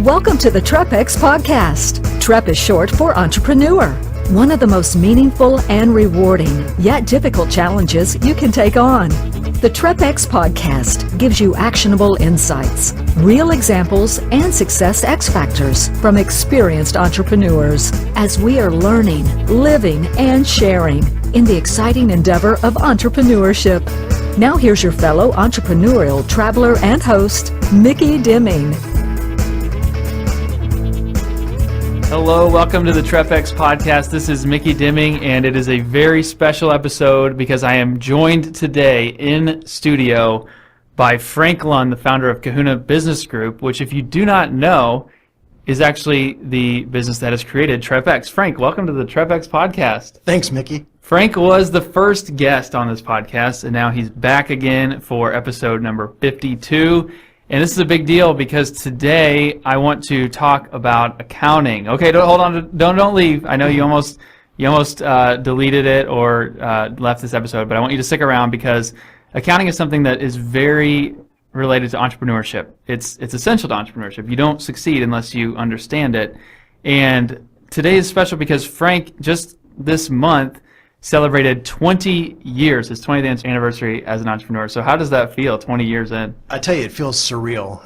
Welcome to the TREPX Podcast. TREP is short for entrepreneur. One of the most meaningful and rewarding, yet difficult challenges you can take on. The TREPX Podcast gives you actionable insights, real examples, and success X factors from experienced entrepreneurs as we are learning, living, and sharing in the exciting endeavor of entrepreneurship. Now here's your fellow entrepreneurial traveler and host, Micky Deming. Hello, welcome to the TREPX Podcast. This is Micky Deming, and it is a very special episode because I am joined today in studio by Frank Lunn, the founder of Kahuna Business Group, which, if you do not know, is actually the business that has created TREPX. Frank, welcome to the TREPX Podcast. Thanks, Mickey. Frank was the first guest on this podcast, and now he's back again for episode number 52. And this is a big deal because today I want to talk about accounting. Okay, hold on, don't leave. I know you almost deleted it or left this episode, but I want you to stick around because accounting is something that is very related to entrepreneurship. It's essential to entrepreneurship. You don't succeed unless you understand it. And today is special because Frank just this month celebrated 20 years, his 20th anniversary as an entrepreneur. So how does that feel 20 years in? I tell you, it feels surreal.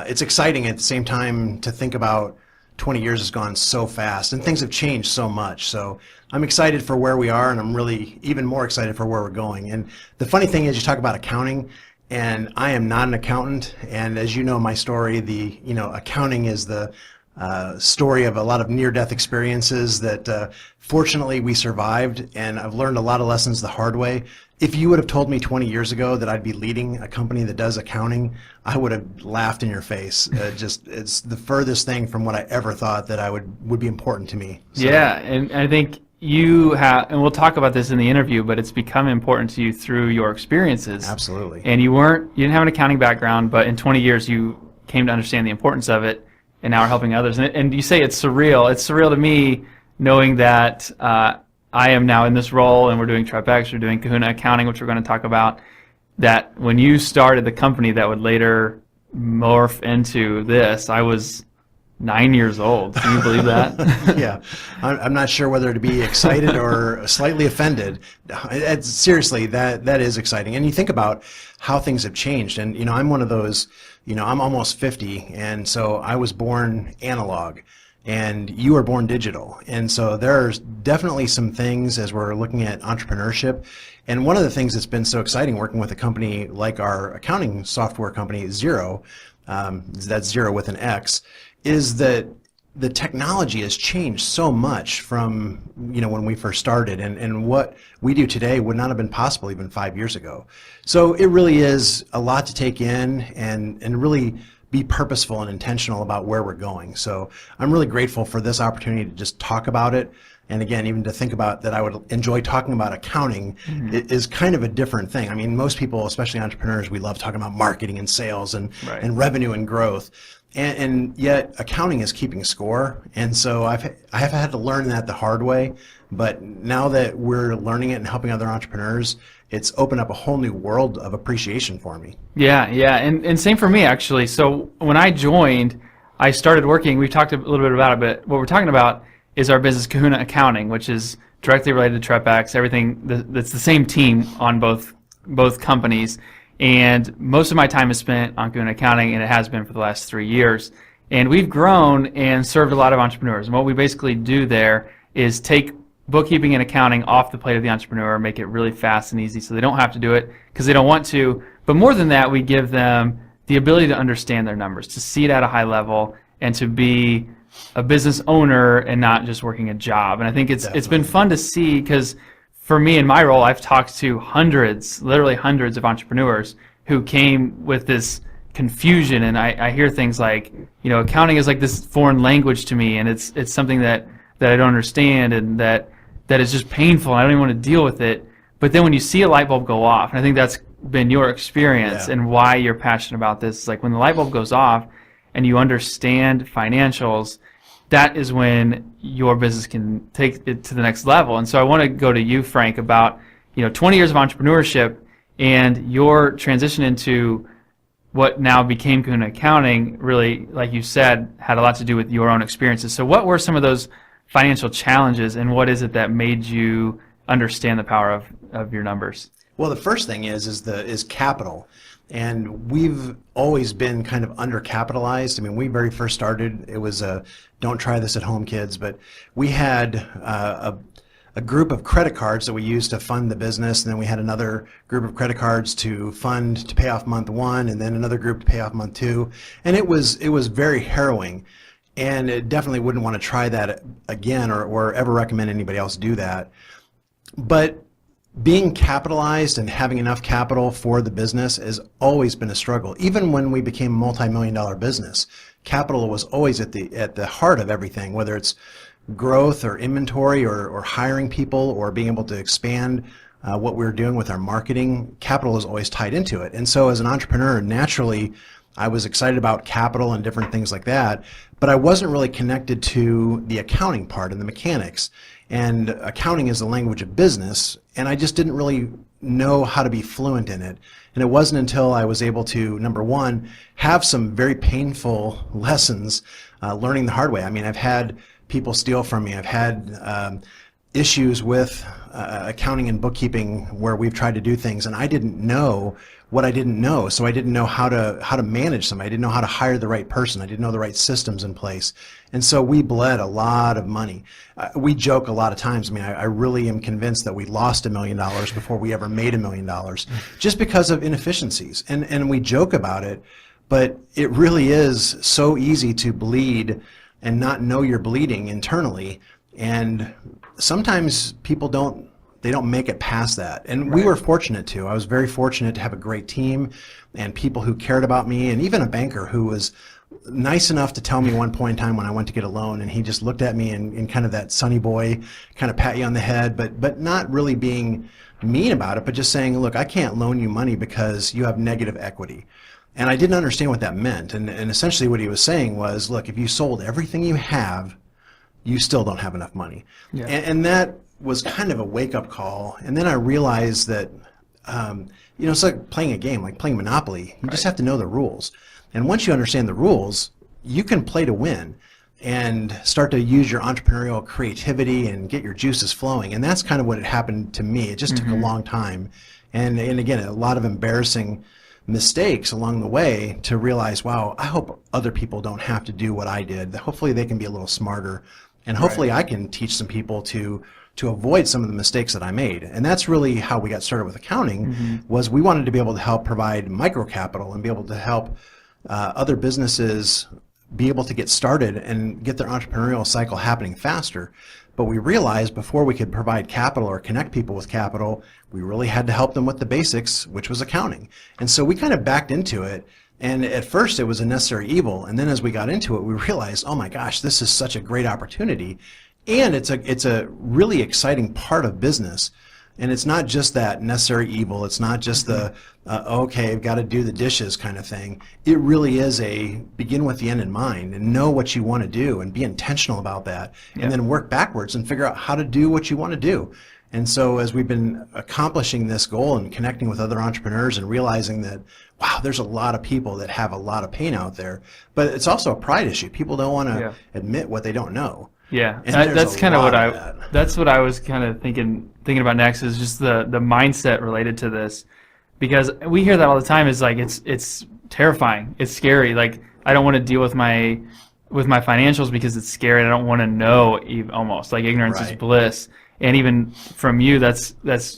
It's exciting at the same time to think about 20 years has gone so fast and things have changed so much. So I'm excited for where we are, and I'm really even more excited for where we're going. And the funny thing is, you talk about accounting, and I am not an accountant. And as you know, my story, accounting is the story of a lot of near-death experiences that fortunately we survived, and I've learned a lot of lessons the hard way. If you would have told me 20 years ago that I'd be leading a company that does accounting, I would have laughed in your face. It's the furthest thing from what I ever thought that would be important to me. So. Yeah, and I think you have, and we'll talk about this in the interview, but it's become important to you through your experiences. Absolutely. And you didn't have an accounting background, but in 20 years you came to understand the importance of it, and now we're helping others. And you say it's surreal. It's surreal to me knowing that I am now in this role, and we're doing TREPX, we're doing Kahuna Accounting, which we're going to talk about, that when you started the company that would later morph into this, I was 9 years old. Can you believe that? Yeah. I'm not sure whether to be excited or slightly offended. Seriously, that is exciting. And you think about how things have changed. And, I'm one of those, I'm almost 50, and so I was born analog, and you were born digital. And so there's definitely some things as we're looking at entrepreneurship. And one of the things that's been so exciting working with a company like our accounting software company, Xero, that's Xero with an X, is that the technology has changed so much from when we first started, and what we do today would not have been possible even 5 years ago. So it really is a lot to take in and really be purposeful and intentional about where we're going. So I'm really grateful for this opportunity to just talk about it. And again, even to think about that I would enjoy talking about accounting is kind of a different thing. I mean, most people, especially entrepreneurs, we love talking about marketing and sales and revenue and growth. And yet accounting is keeping score. And so I have had to learn that the hard way. But now that we're learning it and helping other entrepreneurs, it's opened up a whole new world of appreciation for me. Yeah, and same for me, actually. So when I joined, I started working, we talked a little bit about it, but what we're talking about is our business, Kahuna Accounting, which is directly related to TREPX, everything that's the same team on both companies. And most of my time is spent on Kahuna Accounting, and it has been for the last 3 years. And we've grown and served a lot of entrepreneurs. And what we basically do there is take bookkeeping and accounting off the plate of the entrepreneur, make it really fast and easy so they don't have to do it because they don't want to. But more than that, we give them the ability to understand their numbers, to see it at a high level, and to be a business owner and not just working a job. And I think it's been fun to see because for me in my role, I've talked to literally hundreds of entrepreneurs who came with this confusion, and I hear things like, accounting is like this foreign language to me, and it's something that I don't understand, and that is just painful, and I don't even want to deal with it. But then when you see a light bulb go off, and I think that's been your experience and why you're passionate about this, is like when the light bulb goes off and you understand financials, that is when your business can take it to the next level. And so I want to go to you, Frank, about 20 years of entrepreneurship and your transition into what now became Kahuna Accounting really, like you said, had a lot to do with your own experiences. So what were some of those financial challenges, and what is it that made you understand the power of your numbers? Well, the first thing is capital. And we've always been kind of undercapitalized. I mean, we very first started, it was don't try this at home, kids, but we had a group of credit cards that we used to fund the business, and then we had another group of credit cards to pay off month one, and then another group to pay off month two. And it was very harrowing, and it definitely wouldn't want to try that again or ever recommend anybody else do that. But being capitalized and having enough capital for the business has always been a struggle. Even when we became a multi-million-dollar business, capital was always at the heart of everything, whether it's growth or inventory or hiring people or being able to expand what we were doing with our marketing. Capital is always tied into it. And so as an entrepreneur, naturally, I was excited about capital and different things like that, but I wasn't really connected to the accounting part and the mechanics. And accounting is the language of business, and I just didn't really know how to be fluent in it. And it wasn't until I was able to, number one, have some very painful lessons learning the hard way. I mean, I've had people steal from me. I've had issues with accounting and bookkeeping where we've tried to do things, and I didn't know what I didn't know, so I didn't know how to manage somebody. I didn't know how to hire the right person. I didn't know the right systems in place, and so we bled a lot of money. We joke a lot of times. I mean, I really am convinced that we lost $1 million before we ever made $1 million, just because of inefficiencies. And we joke about it, but it really is so easy to bleed and not know you're bleeding internally. And sometimes people don't make it past that. And we were fortunate to. I was very fortunate to have a great team and people who cared about me, and even a banker who was nice enough to tell me one point in time when I went to get a loan, and he just looked at me in kind of that sunny boy, kind of pat you on the head, but not really being mean about it, but just saying, look, I can't loan you money because you have negative equity. And I didn't understand what that meant. And essentially what he was saying was, look, if you sold everything you have, you still don't have enough money. Yeah. And that was kind of a wake-up call. And then I realized that, it's like playing a game, like playing Monopoly. You just have to know the rules. And once you understand the rules, you can play to win and start to use your entrepreneurial creativity and get your juices flowing. And that's kind of what had happened to me. It just took a long time. And again, a lot of embarrassing mistakes along the way to realize, wow, I hope other people don't have to do what I did. Hopefully they can be a little smarter. And hopefully I can teach some people to avoid some of the mistakes that I made. And that's really how we got started with accounting, was we wanted to be able to help provide micro capital and be able to help other businesses be able to get started and get their entrepreneurial cycle happening faster. But we realized before we could provide capital or connect people with capital, we really had to help them with the basics, which was accounting. And so we kind of backed into it. And at first it was a necessary evil. And then as we got into it, we realized, oh my gosh, this is such a great opportunity. And it's a really exciting part of business. And it's not just that necessary evil. It's not just the, okay, I've got to do the dishes kind of thing. It really is a begin with the end in mind and know what you want to do and be intentional about that. And then work backwards and figure out how to do what you want to do. And so as we've been accomplishing this goal and connecting with other entrepreneurs and realizing that, wow, there's a lot of people that have a lot of pain out there, but it's also a pride issue. People don't want to admit what they don't know. Yeah, that's kind of what that's what I was kind of thinking about next, is just the mindset related to this, because we hear that all the time. Is like it's terrifying, it's scary. Like I don't want to deal with my financials because it's scary. I don't want to know, almost like ignorance is bliss. And even from you, that's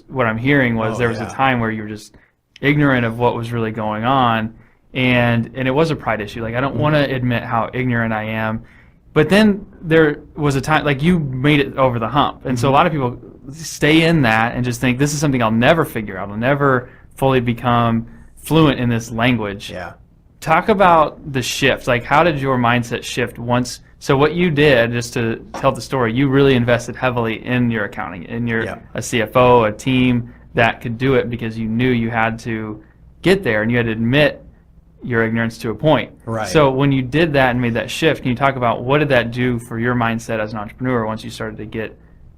what I'm hearing was there was a time where you were just ignorant of what was really going on, and it was a pride issue. Like I don't want to admit how ignorant I am. But then there was a time, like you made it over the hump. And so a lot of people stay in that and just think, this is something I'll never figure out. I'll never fully become fluent in this language. Yeah. Talk about the shift. Like, how did your mindset shift once? So what you did, just to tell the story, you really invested heavily in your accounting, in your a CFO, a team that could do it, because you knew you had to get there and you had to admit your ignorance to a point. Right. So when you did that and made that shift, can you talk about what did that do for your mindset as an entrepreneur once you started to get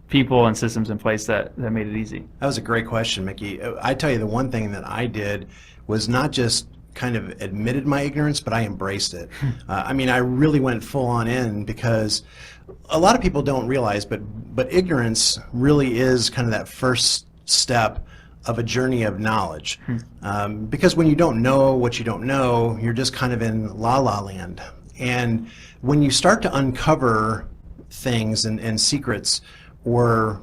people and systems in place that made it easy? That was a great question, Mickey. I tell you, the one thing that I did was not just kind of admitted my ignorance, but I embraced it. I mean, I really went full on in, because a lot of people don't realize, but ignorance really is kind of that first step of a journey of knowledge. Because when you don't know what you don't know, you're just kind of in la-la land. And when you start to uncover things and secrets or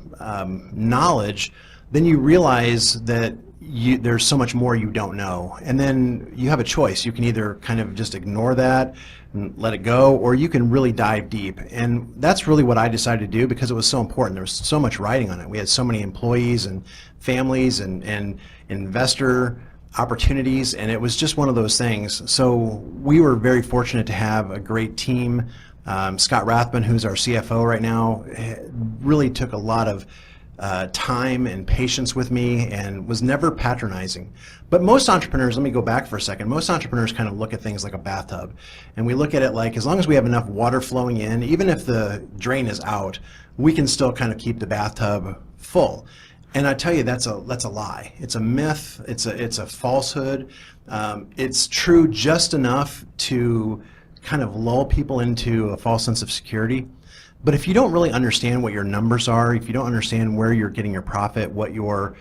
knowledge, then you realize that there's so much more you don't know. And then you have a choice. You can either kind of just ignore that and let it go, or you can really dive deep. And that's really what I decided to do, because it was so important. There was so much riding on it. We had so many employees and families and investor opportunities, and it was just one of those things. So we were very fortunate to have a great team. Scott Rathman, who's our CFO right now, really took a lot of time and patience with me and was never patronizing. But most entrepreneurs, let me go back for a second, most entrepreneurs kind of look at things like a bathtub. And we look at it like, as long as we have enough water flowing in, even if the drain is out, we can still kind of keep the bathtub full. And I tell you, that's a lie. It's a myth. It's a falsehood. It's true just enough to kind of lull people into a false sense of security. But if you don't really understand what your numbers are, if you don't understand where you're getting your profit, what your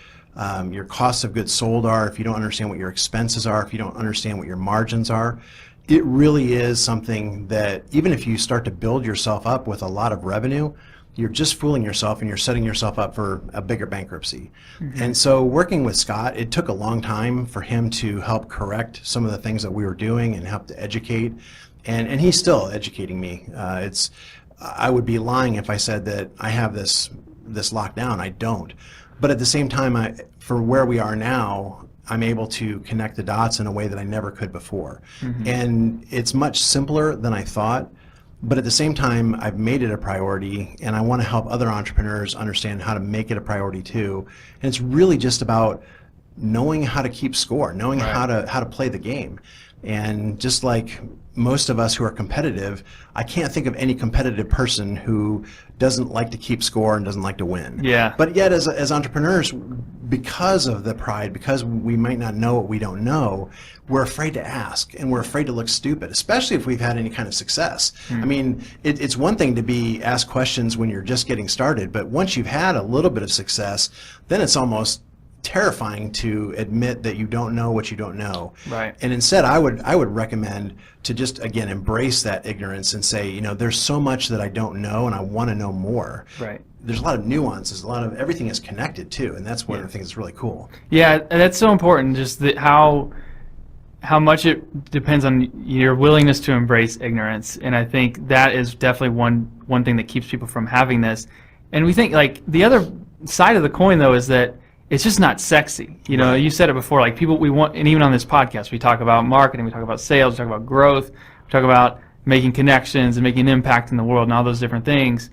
costs of goods sold are, if you don't understand what your expenses are, if you don't understand what your margins are, it really is something that, even if you start to build yourself up with a lot of revenue, you're just fooling yourself, and you're setting yourself up for a bigger bankruptcy. And so working with Scott, it took a long time for him to help correct some of the things that we were doing and help to educate. And he's still educating me. I would be lying if I said that I have this locked down. I don't. But at the same time, for where we are now, I'm able to connect the dots in a way that I never could before. And it's much simpler than I thought. But at the same time, I've made it a priority, and I want to help other entrepreneurs understand how to make it a priority too. And it's really just about knowing how to keep score, knowing how to play the game. And just like most of us who are competitive, I can't think of any competitive person who doesn't like to keep score and doesn't like to win. Yeah. But yet, as entrepreneurs, because of the pride, because we might not know what we don't know, we're afraid to ask, and we're afraid to look stupid, especially if we've had any kind of success. I mean, it's one thing to be asked questions when you're just getting started, but once you've had a little bit of success, then it's almost terrifying to admit that you don't know what you don't know. Right. And instead, I would recommend to just, again, embrace that ignorance and say, there's so much that I don't know, and I want to know more. Right. There's a lot of nuances, everything is connected too, and that's one of the things that's really cool. Yeah, and that's so important, just how much it depends on your willingness to embrace ignorance. And I think that is definitely one thing that keeps people from having this. And we think, like, the other side of the coin, though, is that it's just not sexy. You said it before, like, people, we want, and even on this podcast, we talk about marketing, we talk about sales, we talk about growth, we talk about making connections and making an impact in the world and all those different things.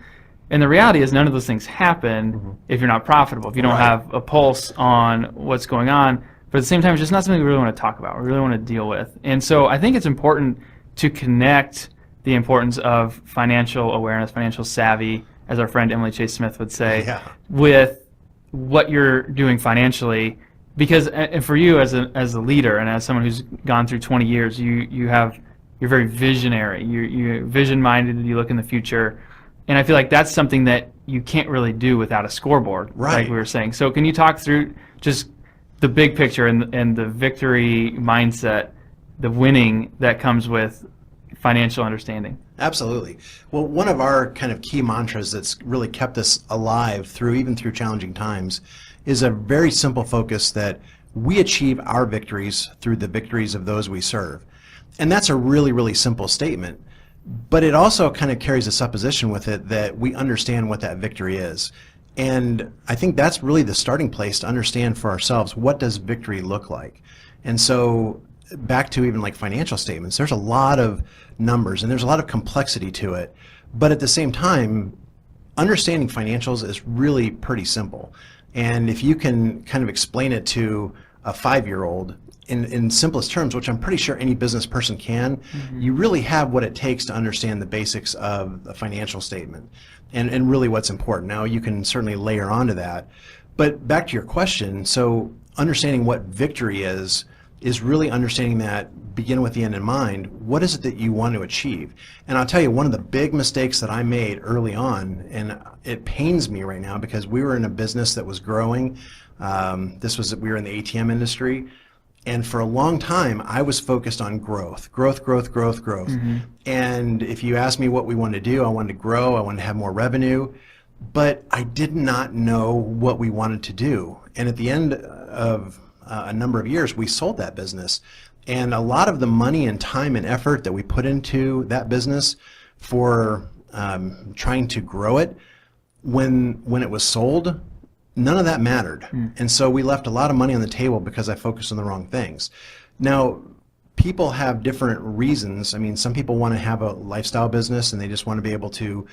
And the reality is none of those things happen if you're not profitable, if you don't have a pulse on what's going on. But at the same time, it's just not something we really want to talk about, we really want to deal with. And so I think it's important to connect the importance of financial awareness, financial savvy, as our friend Emily Chase Smith would say, with what you're doing financially, because and for you as a leader and as someone who's gone through 20 years, you're very visionary, you're vision minded, you look in the future, and I feel like that's something that you can't really do without a scoreboard, like we were saying. So can you talk through just the big picture and the victory mindset, the winning that comes with financial understanding? Absolutely. Well, one of our kind of key mantras that's really kept us alive even through challenging times is a very simple focus that we achieve our victories through the victories of those we serve. And that's a really, really simple statement, but it also kind of carries a supposition with it that we understand what that victory is. And I think that's really the starting place to understand for ourselves, what does victory look like? And so back to even like financial statements, there's a lot of numbers and there's a lot of complexity to it. But at the same time, understanding financials is really pretty simple. And if you can kind of explain it to a 5-year-old in simplest terms, which I'm pretty sure any business person can, you really have what it takes to understand the basics of a financial statement and really what's important. Now, you can certainly layer onto that. But back to your question, so understanding what victory is is really understanding that, begin with the end in mind. What is it that you want to achieve? And I'll tell you, one of the big mistakes that I made early on, and it pains me right now because we were in a business that was growing. We were in the ATM industry. And for a long time, I was focused on growth. Mm-hmm. And if you ask me what we wanted to do, I wanted to grow, I wanted to have more revenue, but I did not know what we wanted to do. And at the end of a number of years, we sold that business. And a lot of the money and time and effort that we put into that business for trying to grow it, when it was sold, none of that mattered. And so we left a lot of money on the table because I focused on the wrong things. Now, people have different reasons. I mean, some people want to have a lifestyle business and they just want to be able to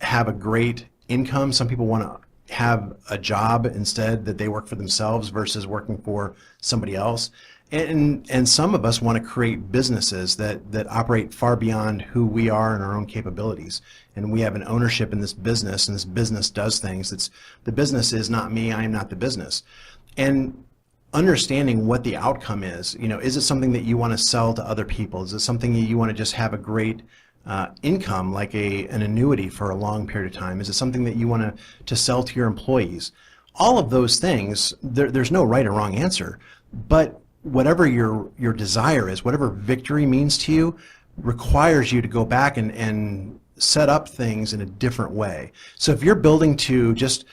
have a great income. Some people want to have a job instead, that they work for themselves versus working for somebody else. And some of us want to create businesses that operate far beyond who we are and our own capabilities. And we have an ownership in this business, and this business does things. The business is not me, I am not the business. And understanding what the outcome is, is it something that you want to sell to other people? Is it something that you want to just have a great income, like an annuity for a long period of time? Is it something that you want to sell to your employees? All of those things, there's no right or wrong answer, but whatever your desire is, whatever victory means to you, requires you to go back and set up things in a different way. So if you're building to just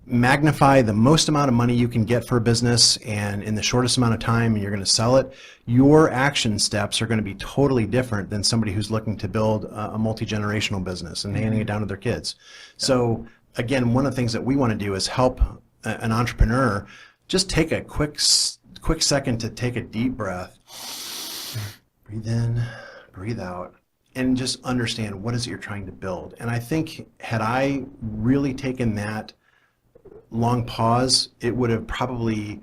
magnify the most amount of money you can get for a business and in the shortest amount of time, and you're going to sell it, your action steps are going to be totally different than somebody who's looking to build a multi-generational business and handing it down to their kids. So again, one of the things that we want to do is help an entrepreneur just take a quick second to take a deep breath, breathe in, breathe out, and just understand what is it you're trying to build. And I think had I really taken that long pause, it would have probably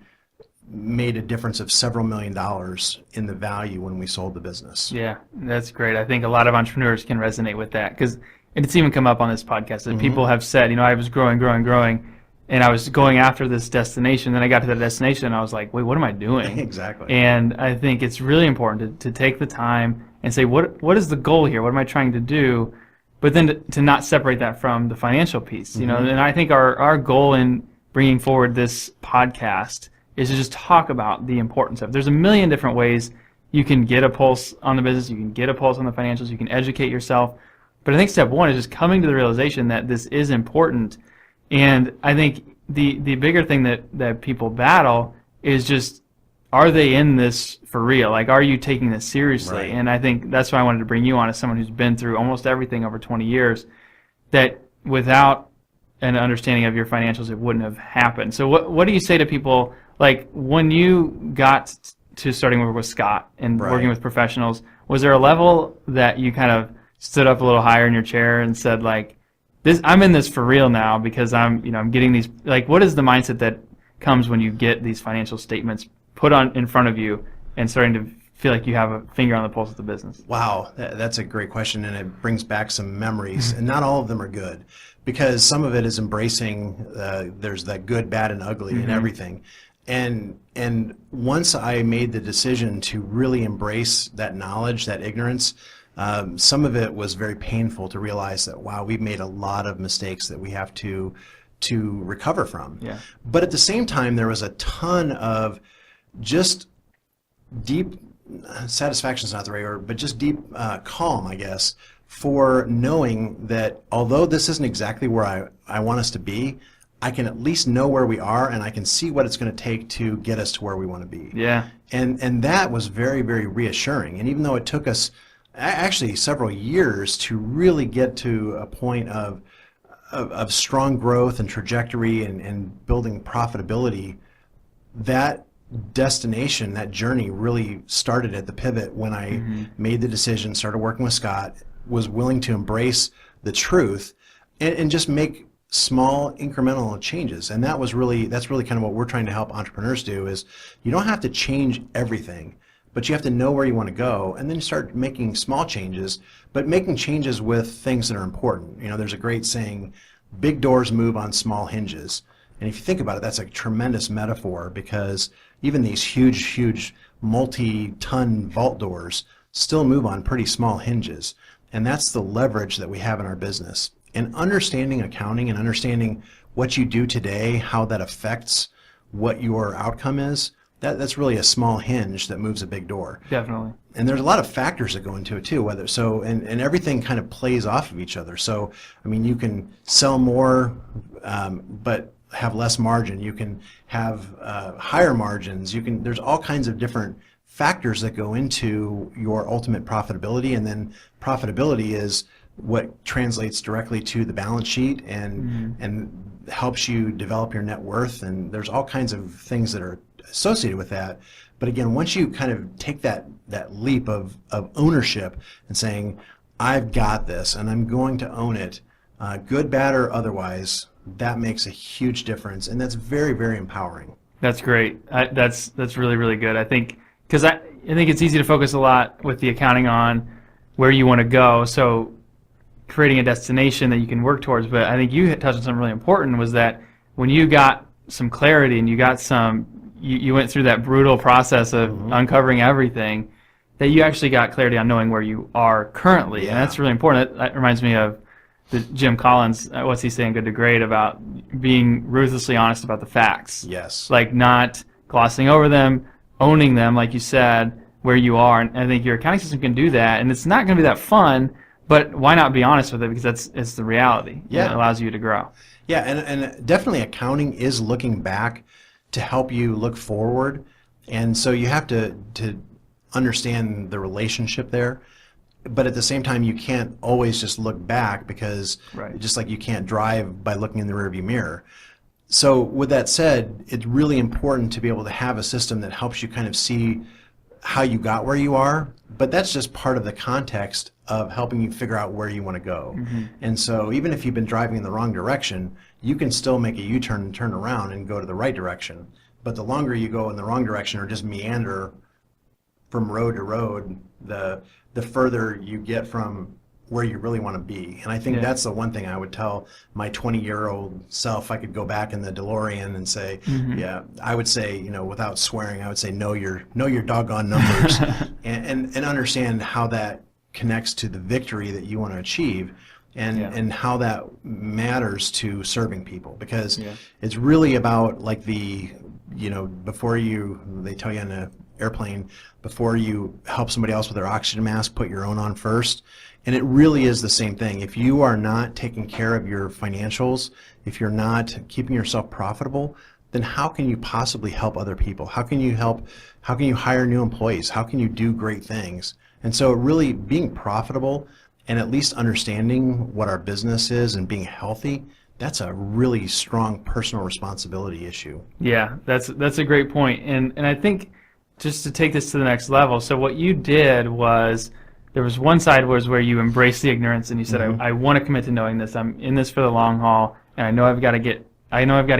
made a difference of several $1 million in the value when we sold the business. Yeah, that's great. I think a lot of entrepreneurs can resonate with that, because it's even come up on this podcast that people have said, I was growing, and I was going after this destination. Then I got to that destination and I was like, wait, what am I doing? Exactly. And I think it's really important to take the time and say, what is the goal here? What am I trying to do? But then to not separate that from the financial piece, And I think our goal in bringing forward this podcast is to just talk about the importance of. There's a million different ways you can get a pulse on the business, you can get a pulse on the financials, you can educate yourself. But I think step one is just coming to the realization that this is important. And I think the bigger thing that people battle is just, are they in this for real? Like, are you taking this seriously? Right. And I think that's why I wanted to bring you on as someone who's been through almost everything over 20 years, that without an understanding of your financials, it wouldn't have happened. So what do you say to people, like, when you got to starting work with Scott and working with professionals, was there a level that you kind of stood up a little higher in your chair and said, like, I'm in this for real now because I'm getting these, like, what is the mindset that comes when you get these financial statements put on in front of you and starting to feel like you have a finger on the pulse of the business? Wow, that's a great question, and it brings back some memories, and not all of them are good, because some of it is embracing, there's that good, bad, and ugly in everything. And once I made the decision to really embrace that knowledge, that ignorance, some of it was very painful to realize that, wow, we've made a lot of mistakes that we have to recover from. Yeah. But at the same time, there was a ton of just deep satisfaction is not the right word, but just deep calm, I guess, for knowing that although this isn't exactly where I want us to be, I can at least know where we are, and I can see what it's going to take to get us to where we want to be. Yeah. And that was very, very reassuring. And even though it took us actually several years to really get to a point of strong growth and trajectory and building profitability, that destination, that journey really started at the pivot when I made the decision, started working with Scott, was willing to embrace the truth and just make small incremental changes. And that's really kind of what we're trying to help entrepreneurs do, is you don't have to change everything, but you have to know where you want to go, and then you start making small changes, but making changes with things that are important. There's a great saying, big doors move on small hinges. And if you think about it, that's a tremendous metaphor, because even these huge multi-ton vault doors still move on pretty small hinges. And that's the leverage that we have in our business. And understanding accounting and understanding what you do today, how that affects what your outcome is, that's really a small hinge that moves a big door. Definitely. And there's a lot of factors that go into it too, and everything kind of plays off of each other. So, I mean, you can sell more, but have less margin. You can have higher margins. There's all kinds of different factors that go into your ultimate profitability, and then profitability is what translates directly to the balance sheet and helps you develop your net worth. And there's all kinds of things that are associated with that. But again, once you kind of take that leap of ownership and saying, I've got this and I'm going to own it, good, bad, or otherwise, that makes a huge difference. And that's very, very empowering. That's great. That's really, really good. I think, because I think it's easy to focus a lot with the accounting on where you want to go. So creating a destination that you can work towards. But I think you touched on something really important, was that when you got some clarity and you got you went through that brutal process of uncovering everything, that you actually got clarity on knowing where you are currently. And that's really important. That reminds me of the Jim Collins, what's he saying, Good to Great, about being ruthlessly honest about the facts. Yes. Like not glossing over them, owning them, like you said, where you are. And I think your accounting system can do that. And it's not going to be that fun, but why not be honest with it? Because it's the reality. Yeah. It allows you to grow. Yeah, and definitely accounting is looking back to help you look forward. And so you have to understand the relationship there. But at the same time, you can't always just look back, because just like you can't drive by looking in the rearview mirror. So with that said, it's really important to be able to have a system that helps you kind of see how you got where you are, but that's just part of the context of helping you figure out where you want to go. And so even if you've been driving in the wrong direction, you can still make a U-turn and turn around and go to the right direction. But the longer you go in the wrong direction or just meander from road to road, the further you get from where you really want to be. And I think that's the one thing I would tell my 20-year-old self. I could go back in the DeLorean and say, I would say, without swearing, I would say, know your doggone numbers and understand how that connects to the victory that you want to achieve, and how that matters to serving people, because it's really about, like, before they tell you on an airplane, before you help somebody else with their oxygen mask, put your own on first. And it really is the same thing. If you are not taking care of your financials, if you're not keeping yourself profitable, then how can you possibly help other people? How can you hire new employees? How can you do great things? And so really being profitable and at least understanding what our business is and being healthy, that's a really strong personal responsibility issue. Yeah, that's a great point. And I think just to take this to the next level, so what you did was, there was one side where you embraced the ignorance and you said, I want to commit to knowing this. I'm in this for the long haul, and I know I've got to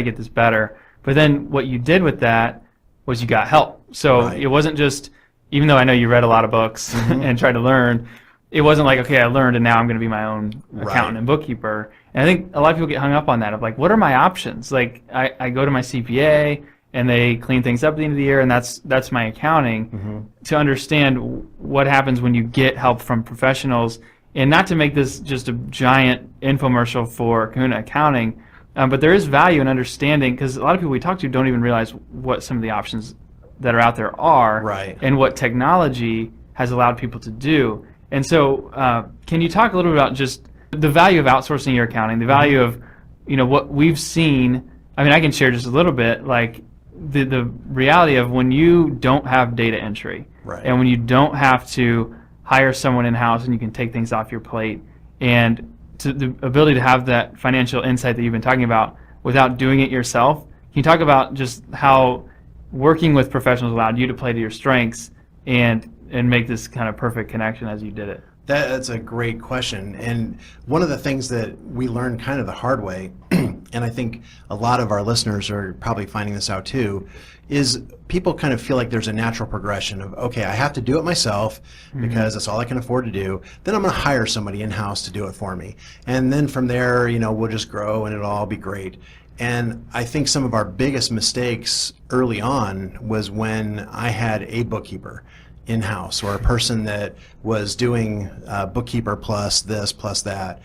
get this better. But then what you did with that was you got help. So it wasn't just, even though I know you read a lot of books and tried to learn, it wasn't like, okay, I learned and now I'm going to be my own accountant and bookkeeper. And I think a lot of people get hung up on that, of like, what are my options? Like, I go to my CPA and they clean things up at the end of the year, and that's my accounting. To understand what happens when you get help from professionals, and not to make this just a giant infomercial for Kahuna Accounting, but there is value in understanding, because a lot of people we talk to don't even realize what some of the options that are out there are, and what technology has allowed people to do. And so can you talk a little bit about just the value of outsourcing your accounting, the value of what we've seen? I mean, I can share just a little bit, like the reality of when you don't have data entry, and when you don't have to hire someone in-house and you can take things off your plate, and the ability to have that financial insight that you've been talking about without doing it yourself. Can you talk about just how working with professionals allowed you to play to your strengths and make this kind of perfect connection as you did it? That's a great question. And one of the things that we learned kind of the hard way, and I think a lot of our listeners are probably finding this out too, is people kind of feel like there's a natural progression of, okay, I have to do it myself because that's all I can afford to do. Then I'm going to hire somebody in-house to do it for me. And then from there, we'll just grow and it'll all be great. And I think some of our biggest mistakes early on was when I had a bookkeeper in-house, or a person that was doing bookkeeper plus this plus that.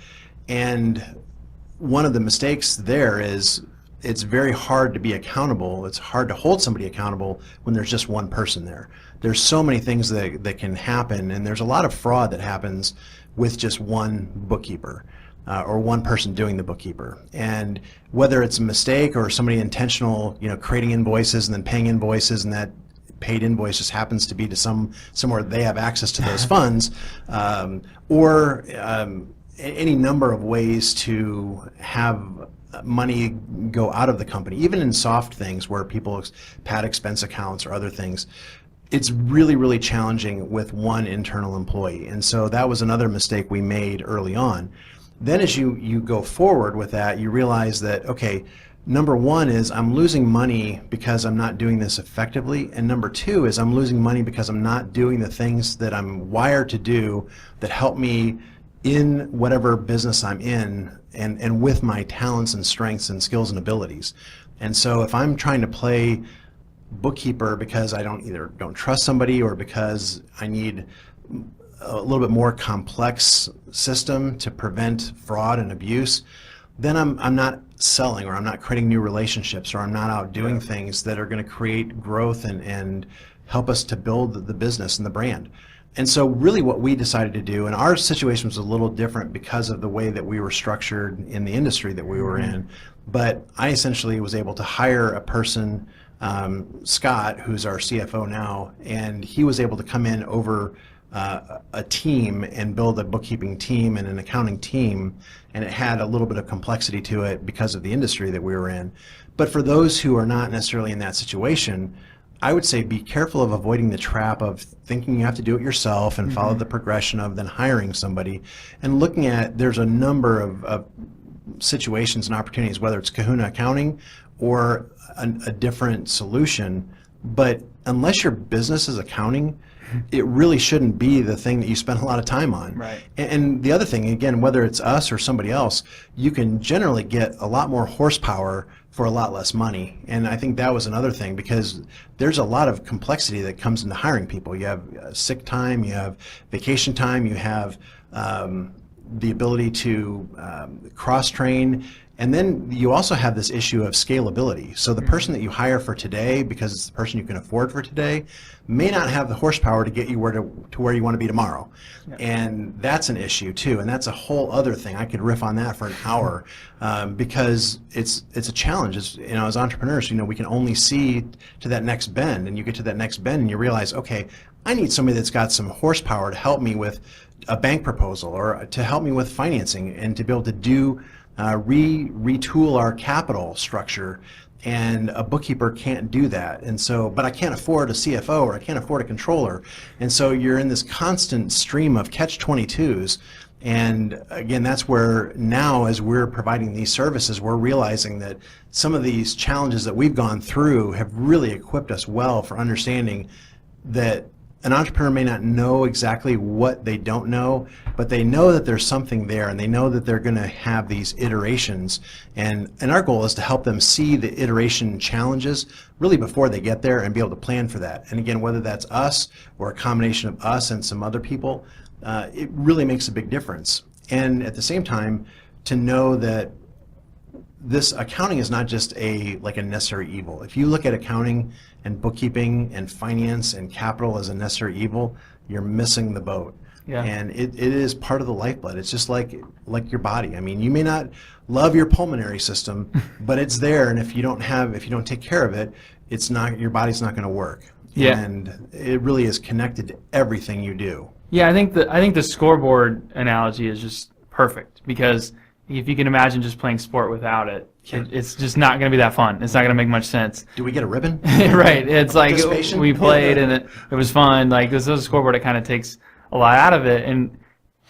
And one of the mistakes there is it's very hard to be accountable. It's hard to hold somebody accountable when there's just one person there. There's so many things that can happen, and there's a lot of fraud that happens with just one bookkeeper. Or one person doing the bookkeeper. And whether it's a mistake or somebody intentional, creating invoices and then paying invoices, and that paid invoice just happens to be to somewhere they have access to those funds, or any number of ways to have money go out of the company, even in soft things where people pad expense accounts or other things. It's really, really challenging with one internal employee. And so that was another mistake we made early on. Then as you go forward with that, you realize that, okay, number one is I'm losing money because I'm not doing this effectively, and number two is I'm losing money because I'm not doing the things that I'm wired to do that help me in whatever business I'm in, and with my talents and strengths and skills and abilities. And so if I'm trying to play bookkeeper because I don't trust somebody, or because I need a little bit more complex system to prevent fraud and abuse, then I'm not selling, or I'm not creating new relationships, or I'm not out doing things that are going to create growth and help us to build the business and the brand. And so really what we decided to do, and our situation was a little different because of the way that we were structured in the industry that we were in, but I essentially was able to hire a person, Scott, who's our CFO now, and he was able to come in over a team and build a bookkeeping team and an accounting team, and it had a little bit of complexity to it because of the industry that we were in. But for those who are not necessarily in that situation, I would say be careful of avoiding the trap of thinking you have to do it yourself and follow the progression of then hiring somebody, and looking at there's a number of situations and opportunities, whether it's Kahuna Accounting or a different solution. But unless your business is accounting, it really shouldn't be the thing that you spend a lot of time on. Right. And the other thing, again, whether it's us or somebody else, you can generally get a lot more horsepower for a lot less money. And I think that was another thing, because there's a lot of complexity that comes into hiring people. You have sick time, you have vacation time, you have the ability to cross-train. And then you also have this issue of scalability. So the person that you hire for today, because it's the person you can afford for today, may not have the horsepower to get you to where you want to be tomorrow. Yeah. And that's an issue too. And that's a whole other thing. I could riff on that for an hour, because it's a challenge. As entrepreneurs, we can only see to that next bend, and you get to that next bend and you realize, okay, I need somebody that's got some horsepower to help me with a bank proposal, or to help me with financing, and to be able to do retool our capital structure, and a bookkeeper can't do that. And so, but I can't afford a CFO, or I can't afford a controller. And so you're in this constant stream of catch-22s. And again, that's where now, as we're providing these services, we're realizing that some of these challenges that we've gone through have really equipped us well for understanding that an entrepreneur may not know exactly what they don't know, but they know that there's something there, and they know that they're going to have these iterations. And our goal is to help them see the iteration challenges really before they get there, and be able to plan for that. And again, whether that's us or a combination of us and some other people, it really makes a big difference. And at the same time, to know that this accounting is not just like a necessary evil. If you look at accounting and bookkeeping and finance and capital as a necessary evil, you're missing the boat. Yeah. And it is part of the lifeblood. It's just like your body. I mean, you may not love your pulmonary system, but it's there, and if you don't take care of it, your body's not going to work. Yeah. And it really is connected to everything you do. Yeah, I think the scoreboard analogy is just perfect, because if you can imagine just playing sport without it, it's just not going to be that fun. It's not going to make much sense. Do we get a ribbon? Right. It's like we played and it was fun. Like this is a scoreboard, it kind of takes a lot out of it, and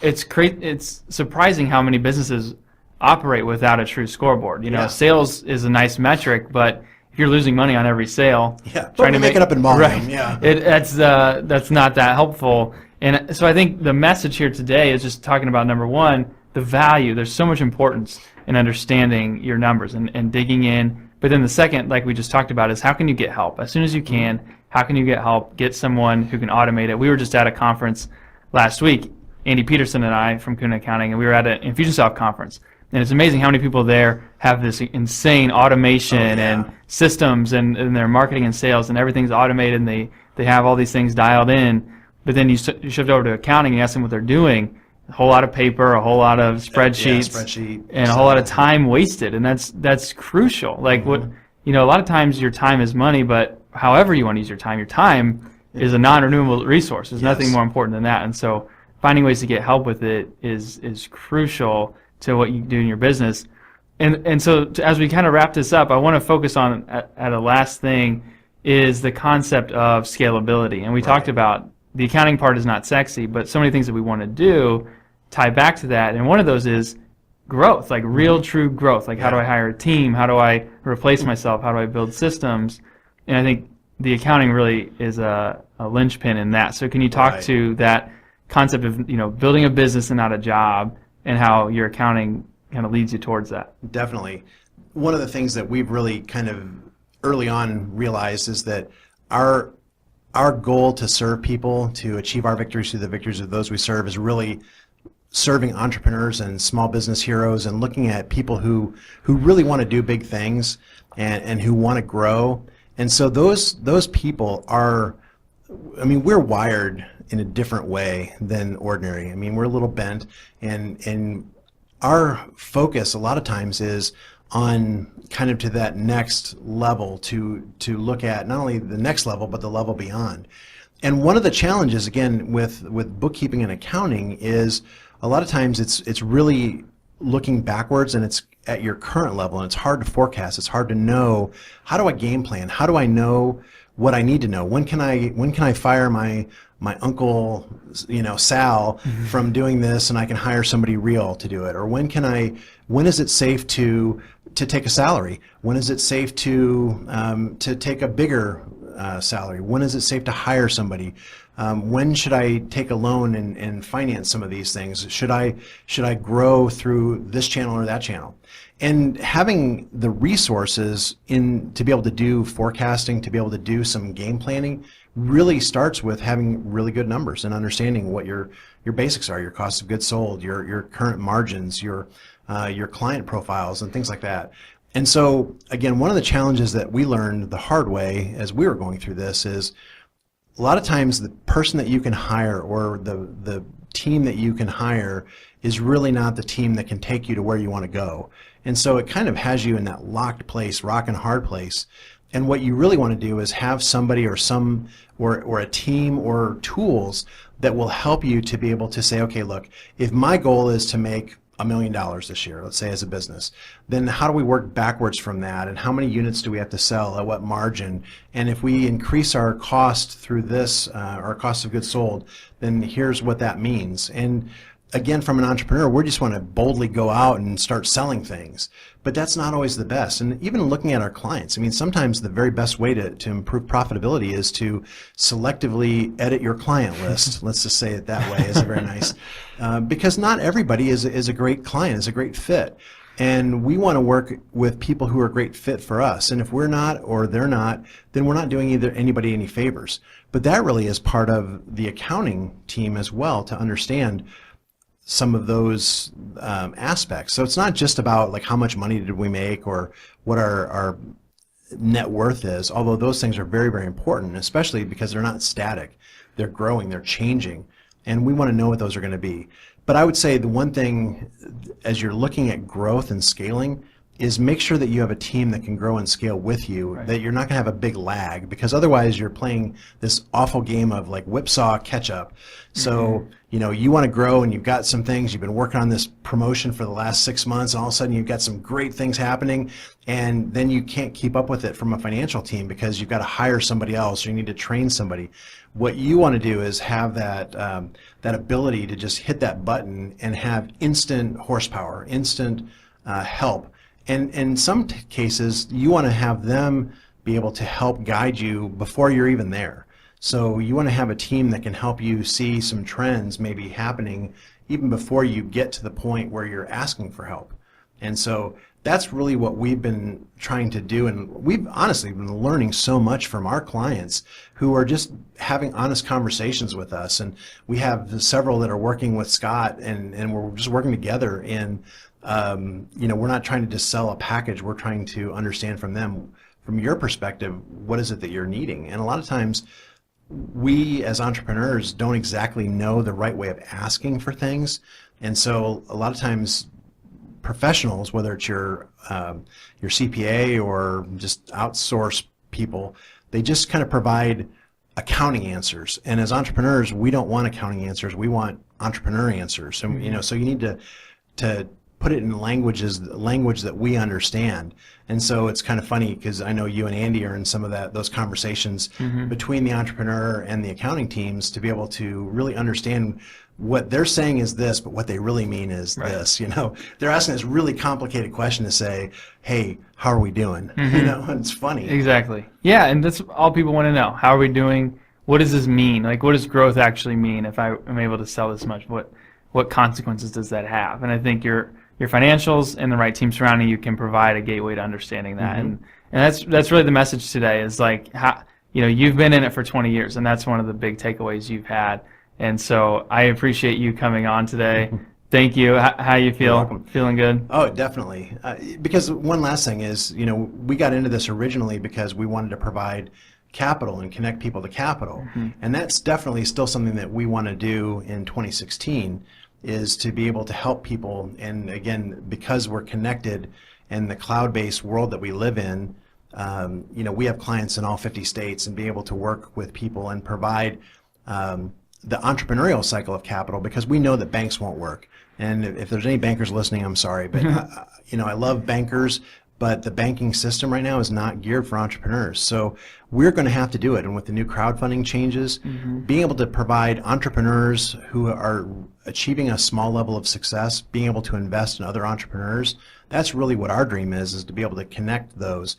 it's surprising how many businesses operate without a true scoreboard. Sales is a nice metric, but if you're losing money on every sale, trying to make it up in volume, right, that's not that helpful. And so I think the message here today is just talking about, number one, the value. There's so much importance in understanding your numbers and digging in. But then the second, like we just talked about, is how can you get help? As soon as you can, how can you get help? Get someone who can automate it. We were just at a conference last week, Andy Peterson and I from Kahuna Accounting, and we were at an Infusionsoft conference. And it's amazing how many people there have this insane automation and systems and their marketing and sales, and everything's automated, and they have all these things dialed in. But then you shift over to accounting and ask them what they're doing. A whole lot of paper, a whole lot of spreadsheets, and a whole lot of time wasted, and that's crucial. Like what a lot of times your time is money, but however you want to use your time is a non-renewable resource. There's nothing more important than that, and so finding ways to get help with it is crucial to what you do in your business. And so as we kind of wrap this up, I want to focus on at a last thing is the concept of scalability, and we talked about the accounting part is not sexy, but so many things that we want to do tie back to that, and one of those is growth, like real true growth. Like how do I hire a team? How do I replace myself? How do I build systems? And I think the accounting really is a linchpin in that. So can you talk to that concept of building a business and not a job, and how your accounting kind of leads you towards that? Definitely. One of the things that we've really kind of early on realized is that our goal to serve people, to achieve our victories through the victories of those we serve, is really serving entrepreneurs and small business heroes and looking at people who really want to do big things and who want to grow. And so those people are, we're wired in a different way than ordinary. We're a little bent, and our focus a lot of times is on kind of to that next level, to look at not only the next level but the level beyond. And one of the challenges, again, with bookkeeping and accounting is a lot of times it's really looking backwards, and it's at your current level, and it's hard to forecast. It's hard to know, how do I game plan? How do I know what I need to know? When can I fire my uncle, Sal, from doing this, and I can hire somebody real to do it? Or when is it safe to take a salary? When is it safe to take a bigger salary? When is it safe to hire somebody? When should I take a loan and finance some of these things? Should I grow through this channel or that channel? And having the resources to be able to do forecasting, to be able to do some game planning, really starts with having really good numbers and understanding what your basics are, your cost of goods sold, your current margins, your client profiles, and things like that. And so, again, one of the challenges that we learned the hard way as we were going through this is a lot of times the person that you can hire, or the team that you can hire, is really not the team that can take you to where you want to go. And so it kind of has you in that locked place, rock and hard place. And what you really want to do is have somebody or a team or tools that will help you to be able to say, okay, look, if my goal is to make $1 million this year, let's say, as a business, then how do we work backwards from that, and how many units do we have to sell at what margin? And if we increase our cost through this, our cost of goods sold, then here's what that means. And again, from an entrepreneur, we just want to boldly go out and start selling things, but that's not always the best. And even looking at our clients, sometimes the very best way to improve profitability is to selectively edit your client list. Let's just say it that way. Is very nice, because not everybody is a great client, is a great fit. And we want to work with people who are a great fit for us. And if we're not, or they're not, then we're not doing anybody any favors. But that really is part of the accounting team as well, to understand some of those aspects. So it's not just about like how much money did we make, or what our net worth is, although those things are very, very important, especially because they're not static. They're growing, they're changing, and we want to know what those are going to be. But I would say the one thing, as you're looking at growth and scaling, is make sure that you have a team that can grow and scale with you, right, that you're not going to have a big lag, because otherwise you're playing this awful game of like whipsaw catch up. So, you want to grow, and you've got some things, you've been working on this promotion for the last 6 months, and all of a sudden you've got some great things happening, and then you can't keep up with it from a financial team because you've got to hire somebody else, or you need to train somebody. What you want to do is have that ability to just hit that button and have instant horsepower, instant help. And in some cases, you want to have them be able to help guide you before you're even there. So you want to have a team that can help you see some trends maybe happening even before you get to the point where you're asking for help. And so that's really what we've been trying to do, and we've honestly been learning so much from our clients who are just having honest conversations with us. And we have several that are working with Scott, and we're just working together. And we're not trying to just sell a package. We're trying to understand from them, from your perspective, what is it that you're needing. And a lot of times we as entrepreneurs don't exactly know the right way of asking for things, and so a lot of times professionals, whether it's your CPA or just outsource people, they just kind of provide accounting answers. And as entrepreneurs, we don't want accounting answers. We want entrepreneur answers. And so you need to put it in language that we understand. And so it's kind of funny because I know you and Andy are in some of those conversations between the entrepreneur and the accounting teams to be able to really understand what they're saying is this, but what they really mean is this. They're asking this really complicated question to say, hey, how are we doing? And it's funny. Exactly. Yeah, and that's all people want to know. How are we doing? What does this mean? Like, what does growth actually mean? If I am able to sell this much, what consequences does that have? And I think your financials and the right team surrounding you can provide a gateway to understanding that. And that's really the message today is like, how, you've been in it for 20 years, and that's one of the big takeaways you've had. And so I appreciate you coming on today. Thank you. How you feel? You're welcome. Feeling good? Oh, definitely. Because one last thing is, we got into this originally because we wanted to provide capital and connect people to capital. And that's definitely still something that we want to do in 2016, is to be able to help people. And again, because we're connected in the cloud-based world that we live in, we have clients in all 50 states, and be able to work with people and provide the entrepreneurial cycle of capital, because we know that banks won't work. And if there's any bankers listening, I'm sorry, but I love bankers, but the banking system right now is not geared for entrepreneurs. So we're going to have to do it. And with the new crowdfunding changes, being able to provide entrepreneurs who are achieving a small level of success, being able to invest in other entrepreneurs, that's really what our dream is to be able to connect those.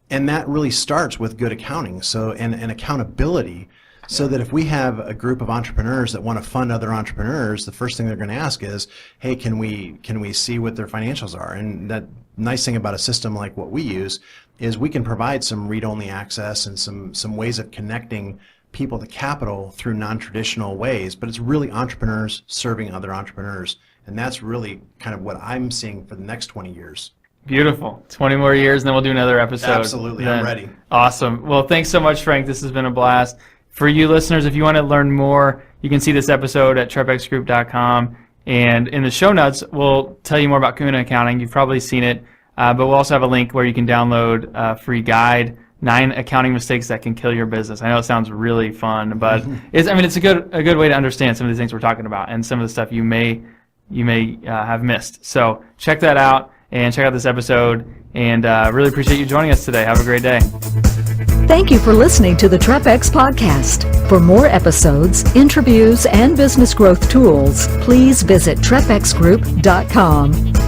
And that really starts with good accounting, and accountability. So that if we have a group of entrepreneurs that want to fund other entrepreneurs, the first thing they're going to ask is, hey, can we see what their financials are? And that nice thing about a system like what we use is we can provide some read-only access and some ways of connecting people to capital through non-traditional ways, but it's really entrepreneurs serving other entrepreneurs. And that's really kind of what I'm seeing for the next 20 years. Beautiful. 20 more years, and then we'll do another episode. Absolutely. I'm ready. Awesome. Well, thanks so much, Frank. This has been a blast. For you listeners, if you want to learn more, you can see this episode at TREPXGroup.com. And in the show notes, we'll tell you more about Kahuna Accounting. You've probably seen it, but we'll also have a link where you can download a free guide, 9 accounting mistakes that can kill your business. I know it sounds really fun, but it's a good way to understand some of the things we're talking about and some of the stuff you may have missed. So check that out and check out this episode. And really appreciate you joining us today. Have a great day. Thank you for listening to the TREPX Podcast. For more episodes, interviews, and business growth tools, please visit TREPXGroup.com.